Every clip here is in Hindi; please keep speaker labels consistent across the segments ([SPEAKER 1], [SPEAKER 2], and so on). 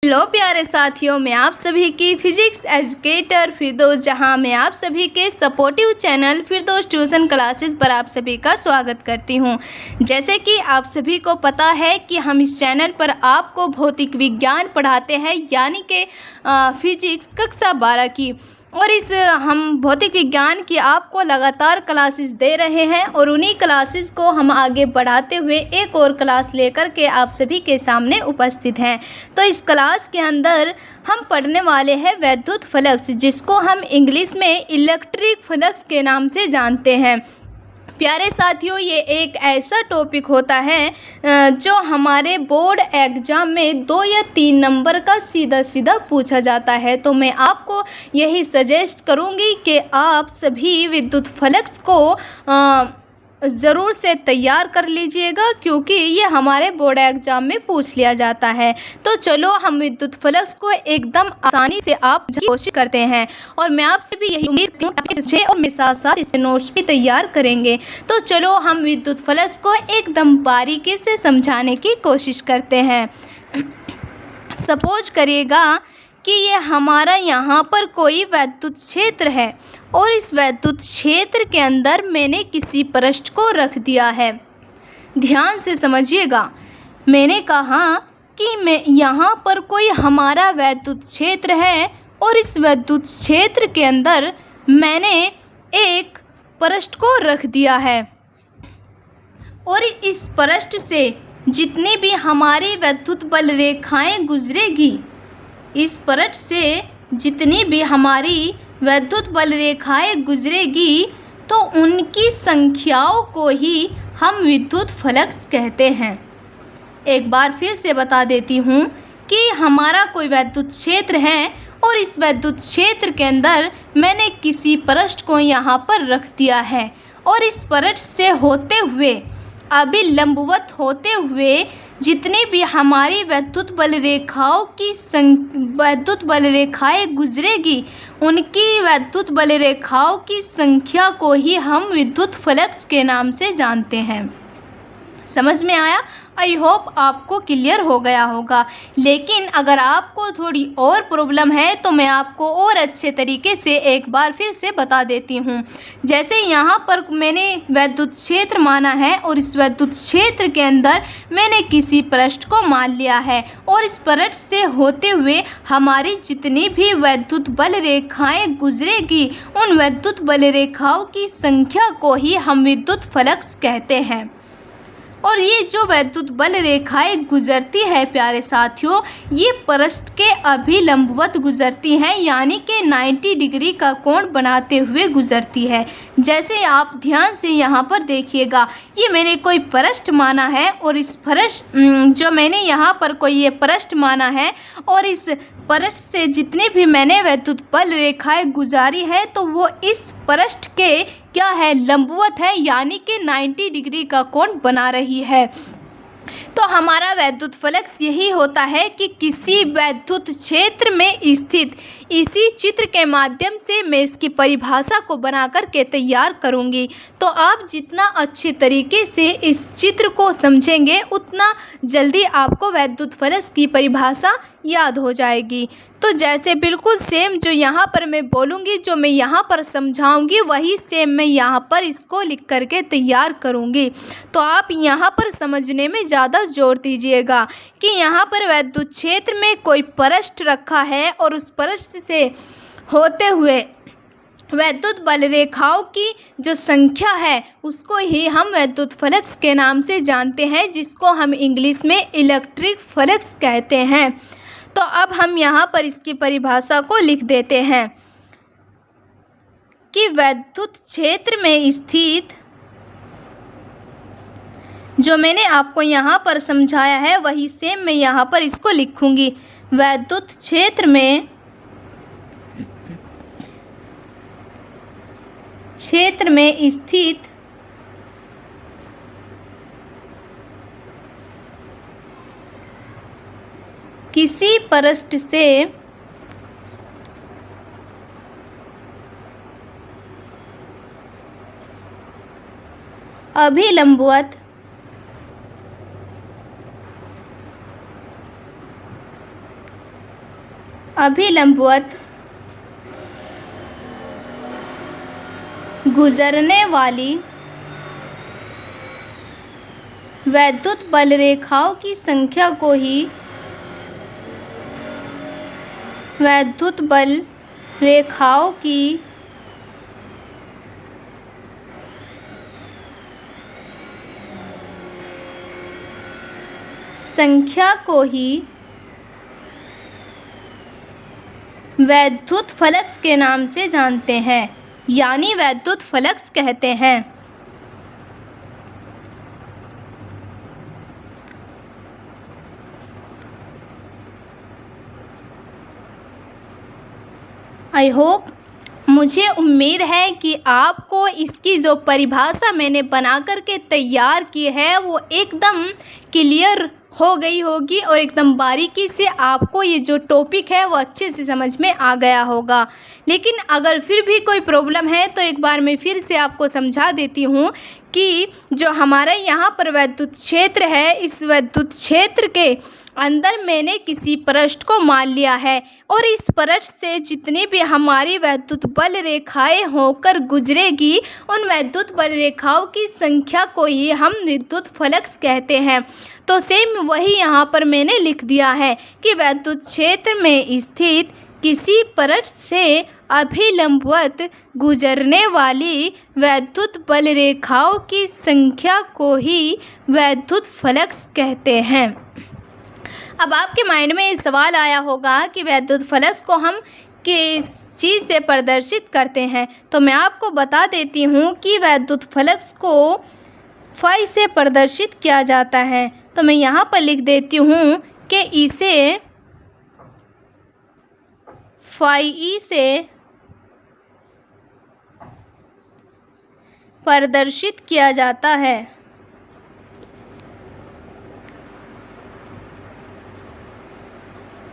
[SPEAKER 1] हेलो प्यारे साथियों, मैं आप सभी की फिजिक्स एजुकेटर फिरदौस जहां मैं आप सभी के सपोर्टिव चैनल फिरदौस ट्यूशन क्लासेस पर आप सभी का स्वागत करती हूं। जैसे कि आप सभी को पता है कि हम इस चैनल पर आपको भौतिक विज्ञान पढ़ाते हैं, यानी कि फिजिक्स कक्षा 12 की। और इस हम भौतिक विज्ञान की आपको लगातार क्लासेस दे रहे हैं और उन्हीं क्लासेस को हम आगे बढ़ाते हुए एक और क्लास लेकर के आप सभी के सामने उपस्थित हैं। तो इस क्लास के अंदर हम पढ़ने वाले हैं वैद्युत फ्लक्स, जिसको हम इंग्लिश में इलेक्ट्रिक फ्लक्स के नाम से जानते हैं। प्यारे साथियों, ये एक ऐसा टॉपिक होता है जो हमारे बोर्ड एग्ज़ाम में 2 या 3 नंबर का सीधा सीधा पूछा जाता है। तो मैं आपको यही सजेस्ट करूँगी कि आप सभी विद्युत फ्लक्स को ज़रूर से तैयार कर लीजिएगा, क्योंकि ये हमारे बोर्ड एग्ज़ाम में पूछ लिया जाता है। तो चलो हम विद्युत फ्लक्स को एकदम आसानी से आप कोशिश करते हैं, और मैं आपसे भी यही उम्मीद करती हूँ कि आप अच्छे और मेरे साथ साथ इसे नोट्स भी तैयार करेंगे। तो चलो हम विद्युत फ्लक्स को एकदम बारीकी से समझाने की कोशिश करते हैं। सपोज करिएगा कि ये हमारा यहाँ पर कोई वैद्युत क्षेत्र है और इस वैद्युत क्षेत्र के अंदर मैंने किसी पृष्ठ को रख दिया है। ध्यान से समझिएगा, मैंने कहा कि मैं यहाँ पर कोई हमारा वैद्युत क्षेत्र है और इस वैद्युत क्षेत्र के अंदर मैंने एक पृष्ठ को रख दिया है, और इस पृष्ठ से जितनी भी हमारी वैद्युत बल रेखाएं गुजरेगी, इस पृष्ठ से जितनी भी हमारी वैद्युत बल रेखाएं गुजरेगी, तो उनकी संख्याओं को ही हम विद्युत फ्लक्स कहते हैं। एक बार फिर से बता देती हूँ कि हमारा कोई वैद्युत क्षेत्र है और इस वैद्युत क्षेत्र के अंदर मैंने किसी पृष्ठ को यहाँ पर रख दिया है, और इस पृष्ठ से होते हुए अभी लंबवत होते हुए जितनी भी हमारी वैद्युत बल रेखाएं गुजरेगी, उनकी वैद्युत बल रेखाओं की संख्या को ही हम विद्युत फ्लक्स के नाम से जानते हैं। समझ में आया? आई होप आपको क्लियर हो गया होगा। लेकिन अगर आपको थोड़ी और प्रॉब्लम है तो मैं आपको और अच्छे तरीके से एक बार फिर से बता देती हूँ। जैसे यहाँ पर मैंने वैद्युत क्षेत्र माना है और इस वैद्युत क्षेत्र के अंदर मैंने किसी पृष्ठ को मान लिया है, और इस पृष्ठ से होते हुए हमारी जितनी भी वैद्युत बल रेखाएँ गुजरेगी, उन वैद्युत बल रेखाओं की संख्या को ही हम विद्युत फ्लक्स कहते हैं। और ये जो वैद्युत बल रेखाएं गुजरती है प्यारे साथियों, ये पृष्ठ के अभिलंबवत गुजरती हैं, यानी कि 90 डिग्री का कोण बनाते हुए गुजरती है। जैसे आप ध्यान से यहाँ पर देखिएगा, ये मैंने कोई पृष्ठ माना है और इस पृष्ठ जो मैंने यहाँ पर कोई ये पृष्ठ माना है, और इस पृष्ठ से जितने भी मैंने वैद्युत बल रेखाएं गुजारी है, तो वो इस पृष्ठ के क्या है, लंबवत है, यानी कि 90 डिग्री का कोण बना रही है। तो हमारा वैद्युत फ्लक्स यही होता है कि किसी वैद्युत क्षेत्र में स्थित, इसी चित्र के माध्यम से मैं इसकी परिभाषा को बना करके तैयार करूंगी। तो आप जितना अच्छे तरीके से इस चित्र को समझेंगे, उतना जल्दी आपको वैद्युत फ्लक्स की परिभाषा याद हो जाएगी। तो जैसे बिल्कुल सेम जो यहाँ पर मैं बोलूँगी, जो मैं यहाँ पर समझाऊँगी, वही सेम मैं यहाँ पर इसको लिख करके तैयार करूँगी। तो आप यहाँ पर समझने में ज़्यादा जोर दीजिएगा कि यहाँ पर वैद्युत क्षेत्र में कोई पृष्ठ रखा है और उस पृष्ठ से होते हुए वैद्युत बल रेखाओं की जो संख्या है, उसको ही हम वैद्युत फ्लक्स के नाम से जानते हैं, जिसको हम इंग्लिश में इलेक्ट्रिक फ्लक्स कहते हैं। तो अब हम यहाँ पर इसकी परिभाषा को लिख देते हैं कि वैद्युत क्षेत्र में स्थित, जो मैंने आपको यहाँ पर समझाया है वही सेम मैं यहाँ पर इसको लिखूँगी। वैद्युत क्षेत्र में स्थित किसी पृष्ठ से अभिलंबवत अभिलंबवत गुजरने वाली वैद्युत बल रेखाओं की संख्या को ही वैद्युत बल रेखाओं की संख्या को ही वैद्युत फ्लक्स के नाम से जानते हैं, यानी वैद्युत फ्लक्स कहते हैं। आई होप, मुझे उम्मीद है कि आपको इसकी जो परिभाषा मैंने बना कर के तैयार की है वो एकदम क्लियर हो गई होगी और एकदम बारीकी से आपको ये जो टॉपिक है वो अच्छे से समझ में आ गया होगा। लेकिन अगर फिर भी कोई प्रॉब्लम है तो एक बार मैं फिर से आपको समझा देती हूँ कि जो हमारे यहाँ पर वैद्युत क्षेत्र है, इस वैद्युत क्षेत्र के अंदर मैंने किसी पृष्ठ को मान लिया है और इस पृष्ठ से जितनी भी हमारी वैद्युत बल रेखाएं होकर गुजरेगी उन वैद्युत बल रेखाओं की संख्या को ही हम विद्युत फ्लक्स कहते हैं। तो सेम वही यहाँ पर मैंने लिख दिया है कि वैद्युत क्षेत्र में स्थित किसी पृष्ठ से अभिलंबवत गुजरने वाली वैद्युत बल रेखाओं की संख्या को ही वैद्युत फ्लक्स कहते हैं। अब आपके माइंड में ये सवाल आया होगा कि वैद्युत फ्लक्स को हम किस चीज़ से प्रदर्शित करते हैं, तो मैं आपको बता देती हूँ कि वैद्युत फ्लक्स को फाई से प्रदर्शित किया जाता है। तो मैं यहाँ पर लिख देती हूँ कि इसे फाई ई से प्रदर्शित किया जाता है।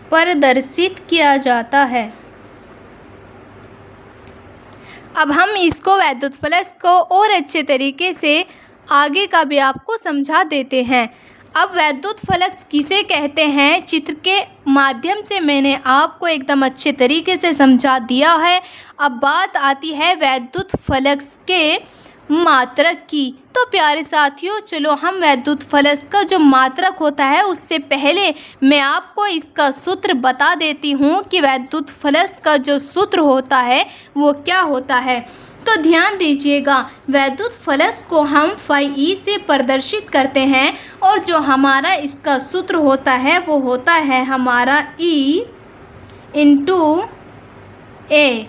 [SPEAKER 1] प्रदर्शित किया जाता है। अब हम इसको वैद्युत फ्लक्स को और अच्छे तरीके से आगे का भी आपको समझा देते हैं। अब वैद्युत फ्लक्स किसे कहते हैं, चित्र के माध्यम से मैंने आपको एकदम अच्छे तरीके से समझा दिया है। अब बात आती है वैद्युत फ्लक्स के मात्रक की। तो प्यारे साथियों, चलो हम वैद्युत फ्लक्स का जो मात्रक होता है उससे पहले मैं आपको इसका सूत्र बता देती हूँ कि वैद्युत फ्लक्स का जो सूत्र होता है वो क्या होता है। तो ध्यान दीजिएगा, वैद्युत फ्लक्स को हम फाई ई से प्रदर्शित करते हैं और जो हमारा इसका सूत्र होता है वो होता है हमारा ई इंटू ए,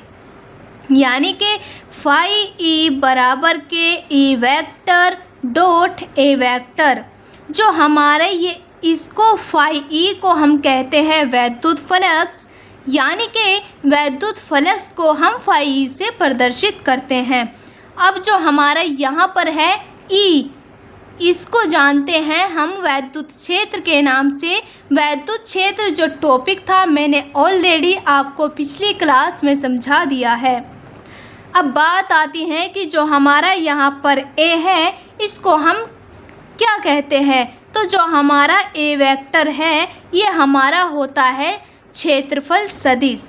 [SPEAKER 1] यानी कि फाई ई बराबर के E vector dot A vector. जो हमारे ये इसको फाई ई को हम कहते हैं वैद्युत फ्लक्स, यानी कि वैद्युत फ्लक्स को हम फाई ई से प्रदर्शित करते हैं। अब जो हमारा यहाँ पर है ई, इसको जानते हैं हम वैद्युत क्षेत्र के नाम से। वैद्युत क्षेत्र जो टॉपिक था मैंने ऑलरेडी आपको पिछली क्लास में समझा दिया है। अब बात आती है कि जो हमारा यहाँ पर ए है इसको हम क्या कहते हैं। तो जो हमारा ए वेक्टर है ये हमारा होता है क्षेत्रफल सदिश।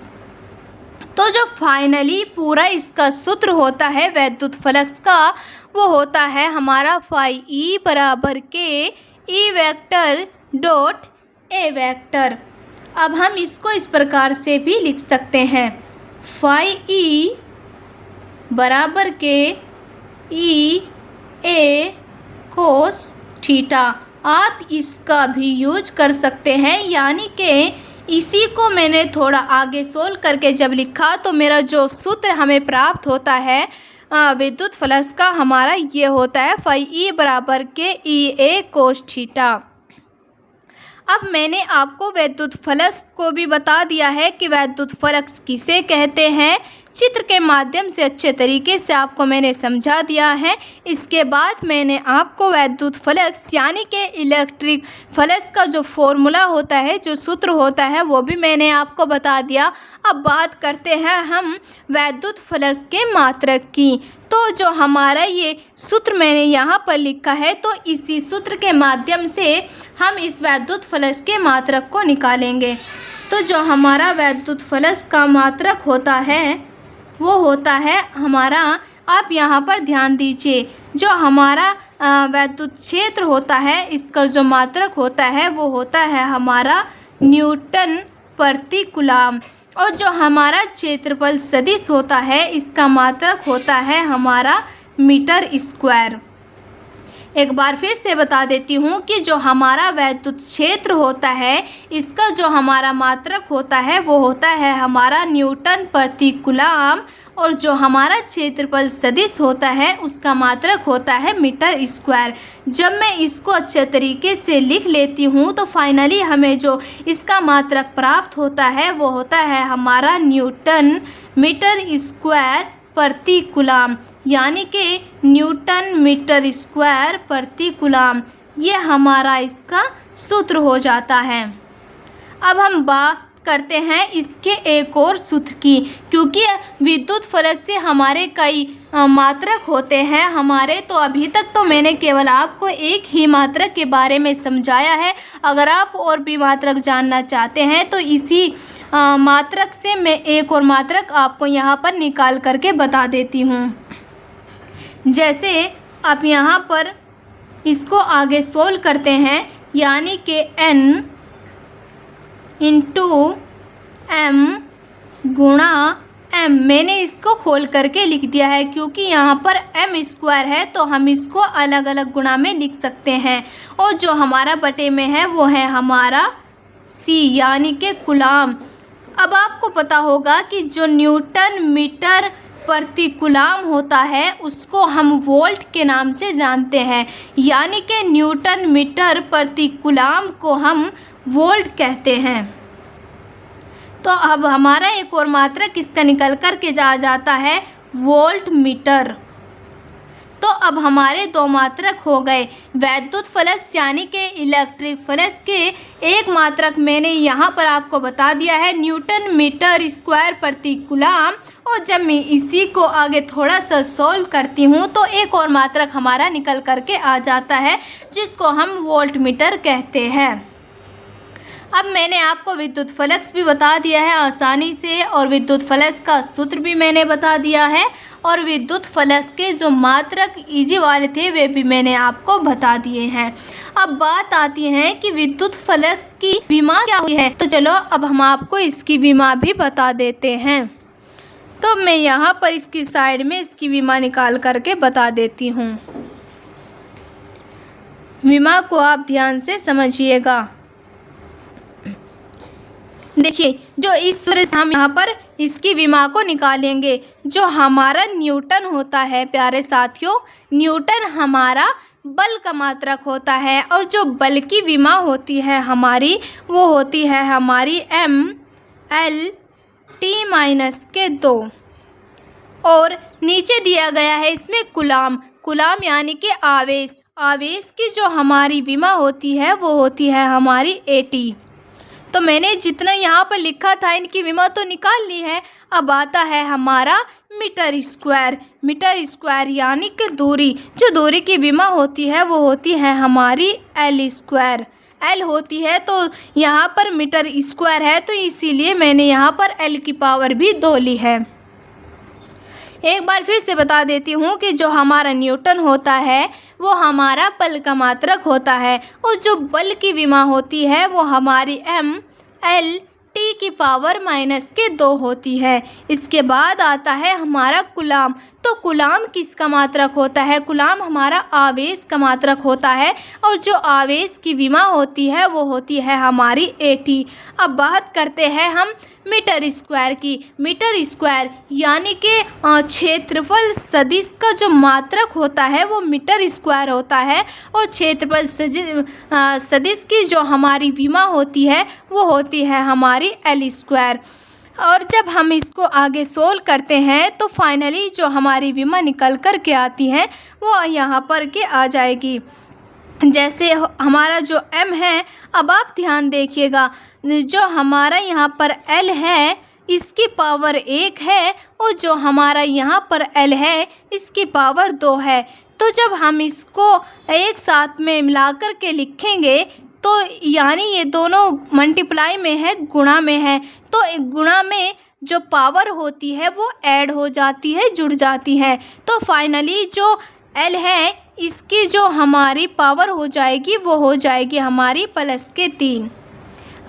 [SPEAKER 1] तो जो फाइनली पूरा इसका सूत्र होता है वैद्युत फ्लक्स का वो होता है हमारा फाई ई बराबर के E vector dot A vector. अब हम इसको इस प्रकार से भी लिख सकते हैं, फाई ई बराबर के ई ए कोस थीटा। आप इसका भी यूज कर सकते हैं, यानी कि इसी को मैंने थोड़ा आगे सोल्व करके जब लिखा तो मेरा जो सूत्र हमें प्राप्त होता है विद्युत फ्लक्स का हमारा ये होता है फाई ई बराबर के ई ए कोस थीटा। अब मैंने आपको वैद्युत फ्लक्स को भी बता दिया है कि वैद्युत फ्लक्स किसे कहते हैं, चित्र के माध्यम से अच्छे तरीके से आपको मैंने समझा दिया है। इसके बाद मैंने आपको वैद्युत फ्लक्स यानी कि इलेक्ट्रिक फ्लक्स का जो फॉर्मूला होता है, जो सूत्र होता है, वो भी मैंने आपको बता दिया। अब बात करते हैं हम वैद्युत फ्लक्स के मात्रक की। तो जो हमारा ये सूत्र मैंने यहाँ पर लिखा है, तो इसी सूत्र के माध्यम से हम इस वैद्युत फ्लक्स के मात्रक को निकालेंगे। तो जो हमारा वैद्युत फ्लक्स का मात्रक होता है वो होता है हमारा, आप यहाँ पर ध्यान दीजिए, जो हमारा वैद्युत क्षेत्र होता है, इसका जो मात्रक होता है वो होता है हमारा न्यूटन प्रति कूलम। और जो हमारा क्षेत्रफल सदिश होता है, इसका मात्रक होता है हमारा मीटर स्क्वायर। एक बार फिर से बता देती हूँ कि जो हमारा वैद्युत क्षेत्र होता है, इसका जो हमारा मात्रक होता है वो होता है हमारा न्यूटन प्रति कूलम। और जो हमारा क्षेत्रफल सदिश होता है, उसका मात्रक होता है मीटर स्क्वायर। जब मैं इसको अच्छे तरीके से लिख लेती हूँ तो फाइनली हमें जो इसका मात्रक प्राप्त होता है वो होता है हमारा न्यूटन मीटर स्क्वायर प्रति कूलम, यानी कि न्यूटन मीटर स्क्वायर प्रति कूलम। ये हमारा इसका सूत्र हो जाता है। अब हम बात करते हैं इसके एक और सूत्र की, क्योंकि विद्युत फ्लक्स से हमारे कई मात्रक होते हैं हमारे। तो अभी तक तो मैंने केवल आपको एक ही मात्रक के बारे में समझाया है। अगर आप और भी मात्रक जानना चाहते हैं तो इसी मात्रक से मैं एक और मात्रक आपको यहाँ पर निकाल करके बता देती हूँ। जैसे आप यहाँ पर इसको आगे सोल्व करते हैं, यानी कि n इंटू m गुणा m। मैंने इसको खोल करके लिख दिया है, क्योंकि यहाँ पर m स्क्वायर है तो हम इसको अलग अलग गुणा में लिख सकते हैं। और जो हमारा बटे में है वो है हमारा c, यानी कि कूलम। अब आपको पता होगा कि जो न्यूटन मीटर प्रति कूलम होता है उसको हम वोल्ट के नाम से जानते हैं, यानी कि न्यूटन मीटर प्रति कूलम को हम वोल्ट कहते हैं। तो अब हमारा एक और मात्रक इसका निकल कर के जाता है वोल्ट मीटर। तो अब हमारे दो मात्रक हो गए, वैद्युत फ्लक्स यानी कि इलेक्ट्रिक फ्लक्स के एक मात्रक मैंने यहाँ पर आपको बता दिया है न्यूटन मीटर स्क्वायर प्रति कूलम। और जब मैं इसी को आगे थोड़ा सा सॉल्व करती हूँ तो एक और मात्रक हमारा निकल करके आ जाता है, जिसको हम वोल्ट मीटर कहते हैं। अब मैंने आपको विद्युत फ्लक्स भी बता दिया है आसानी से, और विद्युत फ्लक्स का सूत्र भी मैंने बता दिया है, और विद्युत फ्लक्स के जो मात्रक इजी वाले थे वे भी मैंने आपको बता दिए हैं। अब बात आती है कि विद्युत फ्लक्स की विमा क्या हुई है। तो चलो अब हम आपको इसकी विमा भी बता देते हैं। तो मैं यहाँ पर इसकी साइड में इसकी विमा निकाल करके बता देती हूँ। विमा को आप ध्यान से समझिएगा। देखिए, जो इस सूत्र से हम यहाँ पर इसकी विमा को निकालेंगे। जो हमारा न्यूटन होता है प्यारे साथियों, न्यूटन हमारा बल का मात्रक होता है, और जो बल की विमा होती है हमारी वो होती है हमारी mL/T-2। और नीचे दिया गया है इसमें कूलम। कूलम यानी कि आवेश। आवेश की जो हमारी विमा होती है वो होती है हमारी AT। तो मैंने जितना यहाँ पर लिखा था इनकी विमा तो निकाल ली है। अब आता है हमारा मीटर स्क्वायर। मीटर स्क्वायर यानी कि दूरी। जो दूरी की विमा होती है वो होती है हमारी L स्क्वायर। L होती है तो यहाँ पर मीटर स्क्वायर है, तो इसीलिए मैंने यहाँ पर L की पावर भी 2 ली है। एक बार फिर से बता देती हूँ कि जो हमारा न्यूटन होता है वो हमारा बल का मात्रक होता है, और जो बल की विमा होती है वो हमारी mL/T-2 होती है। इसके बाद आता है हमारा कूलम। तो कूलम किसका मात्रक होता है? कूलम हमारा आवेश का मात्रक होता है, और जो आवेश की विमा होती है वो होती है हमारी AT। अब बात करते हैं हम मीटर स्क्वायर की। मीटर स्क्वायर यानी कि क्षेत्रफल सदिश का जो मात्रक होता है वो मीटर स्क्वायर होता है, और क्षेत्रफल सदिश की जो हमारी विमा होती है वो होती है हमारी L स्क्वायर। और जब हम इसको आगे सोल्व करते हैं तो फाइनली जो हमारी विमा निकल कर के आती है वो यहाँ पर के आ जाएगी। जैसे हमारा जो m है, अब आप ध्यान देखिएगा, जो हमारा यहाँ पर l है इसकी पावर 1 है और जो हमारा यहाँ पर l है इसकी पावर 2 है। तो जब हम इसको एक साथ में मिलाकर के लिखेंगे तो यानी ये दोनों मल्टीप्लाई में है, गुणा में है, तो एक गुणा में जो पावर होती है वो ऐड हो जाती है, जुड़ जाती है। तो फाइनली जो l है इसकी जो हमारी पावर हो जाएगी वो हो जाएगी हमारी +3।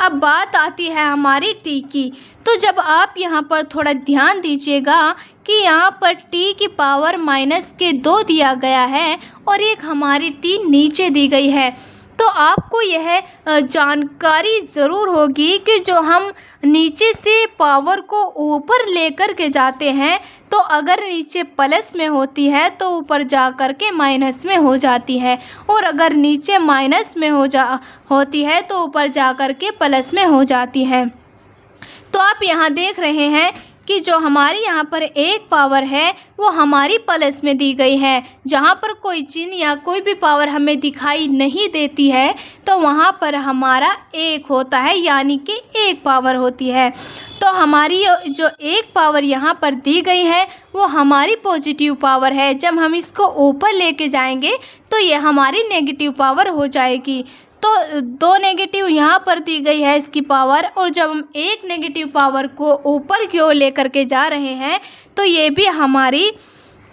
[SPEAKER 1] अब बात आती है हमारी t की। तो जब आप यहाँ पर थोड़ा ध्यान दीजिएगा कि यहाँ पर t की पावर -2 दिया गया है और एक हमारी t नीचे दी गई है, तो आपको यह जानकारी ज़रूर होगी कि जो हम नीचे से पावर को ऊपर लेकर के जाते हैं तो अगर नीचे प्लस में होती है तो ऊपर जा कर के माइनस में हो जाती है, और अगर नीचे माइनस में होती है तो ऊपर जा कर के प्लस में हो जाती है। तो आप यहाँ देख रहे हैं कि जो हमारी यहाँ पर एक पावर है वो हमारी प्लस में दी गई है। जहाँ पर कोई चिन्ह या कोई भी पावर हमें दिखाई नहीं देती है तो वहाँ पर हमारा 1 होता है, यानी कि 1 पावर होती है। तो हमारी जो 1 पावर यहाँ पर दी गई है वो हमारी पॉजिटिव पावर है। जब हम इसको ऊपर लेके जाएंगे तो ये हमारी नेगेटिव पावर हो जाएगी। तो 2 नेगेटिव यहाँ पर दी गई है इसकी पावर, और जब हम 1 नेगेटिव पावर को ऊपर की ओर लेकर के जा रहे हैं तो ये भी हमारी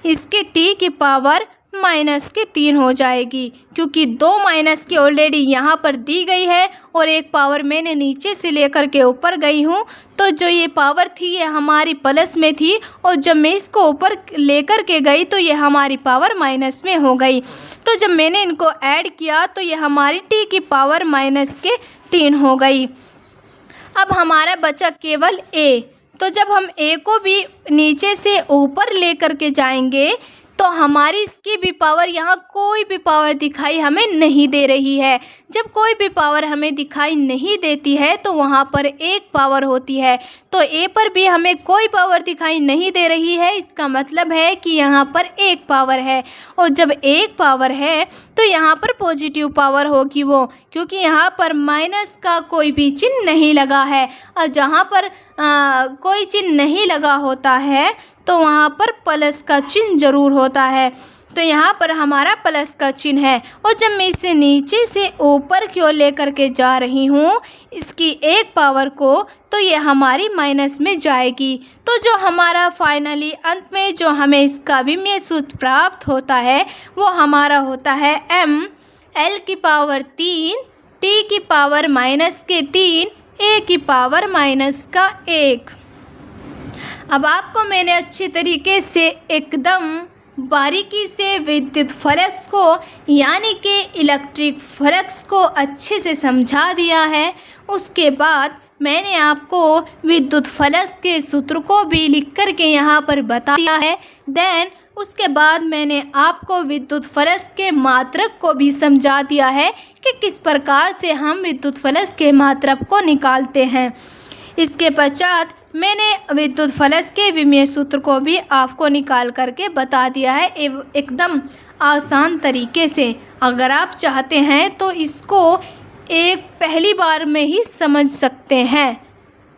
[SPEAKER 1] इसके t की पावर -3 हो जाएगी, क्योंकि 2 माइनस की ऑलरेडी यहाँ पर दी गई है और एक पावर मैंने नीचे से लेकर के ऊपर गई हूँ। तो जो ये पावर थी ये हमारी प्लस में थी और जब मैं इसको ऊपर लेकर के गई तो ये हमारी पावर माइनस में हो गई। तो जब मैंने इनको ऐड किया तो ये हमारी t की पावर -3 हो गई। अब हमारा बचा केवल a। तो जब हम a को भी नीचे से ऊपर लेकर के जाएंगे तो हमारी इसकी भी पावर, यहाँ कोई भी पावर दिखाई हमें नहीं दे रही है। जब कोई भी पावर हमें दिखाई नहीं देती है तो वहाँ पर 1 पावर होती है। तो a पर भी हमें कोई पावर दिखाई नहीं दे रही है, इसका मतलब है कि यहाँ पर 1 पावर है, और जब 1 पावर है तो यहाँ पर पॉजिटिव पावर होगी वो, क्योंकि यहाँ पर माइनस का कोई भी चिन्ह नहीं लगा है, और जहाँ पर कोई चिन्ह नहीं लगा होता है तो वहाँ पर प्लस का चिन्ह ज़रूर होता है। तो यहाँ पर हमारा प्लस का चिन्ह है, और जब मैं इसे नीचे से ऊपर की ओर लेकर के जा रही हूँ इसकी 1 पावर को, तो ये हमारी माइनस में जाएगी। तो जो हमारा फाइनली अंत में जो हमें इसका विमीय सूत्र प्राप्त होता है वो हमारा होता है m l की पावर 3 t की पावर -3 a की पावर -1। अब आपको मैंने अच्छी तरीके से एकदम बारीकी से विद्युत फ्लक्स को यानी कि इलेक्ट्रिक फ्लक्स को अच्छे से समझा दिया है। उसके बाद मैंने आपको विद्युत फ्लक्स के सूत्र को भी लिख कर के यहाँ पर बता दिया है। देन उसके बाद मैंने आपको विद्युत फ्लक्स के मात्रक को भी समझा दिया है कि किस प्रकार से हम विद्युत फ्लक्स के मात्रक को निकालते हैं। इसके पश्चात मैंने विद्युत फ्लक्स के विमीय सूत्र को भी आपको निकाल करके बता दिया है एकदम आसान तरीके से। अगर आप चाहते हैं तो इसको एक पहली बार में ही समझ सकते हैं।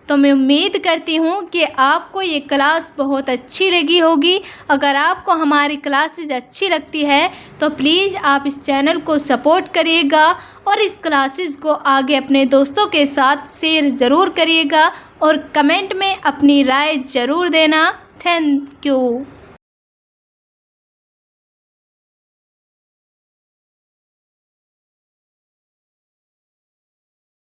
[SPEAKER 1] तो मैं उम्मीद करती हूँ कि आपको ये क्लास बहुत अच्छी लगी होगी। अगर आपको हमारी क्लासेस अच्छी लगती है तो प्लीज़ आप इस चैनल को सपोर्ट करिएगा और इस क्लासेस को आगे अपने दोस्तों के साथ शेयर ज़रूर करिएगा और कमेंट में अपनी राय ज़रूर देना। Thank you.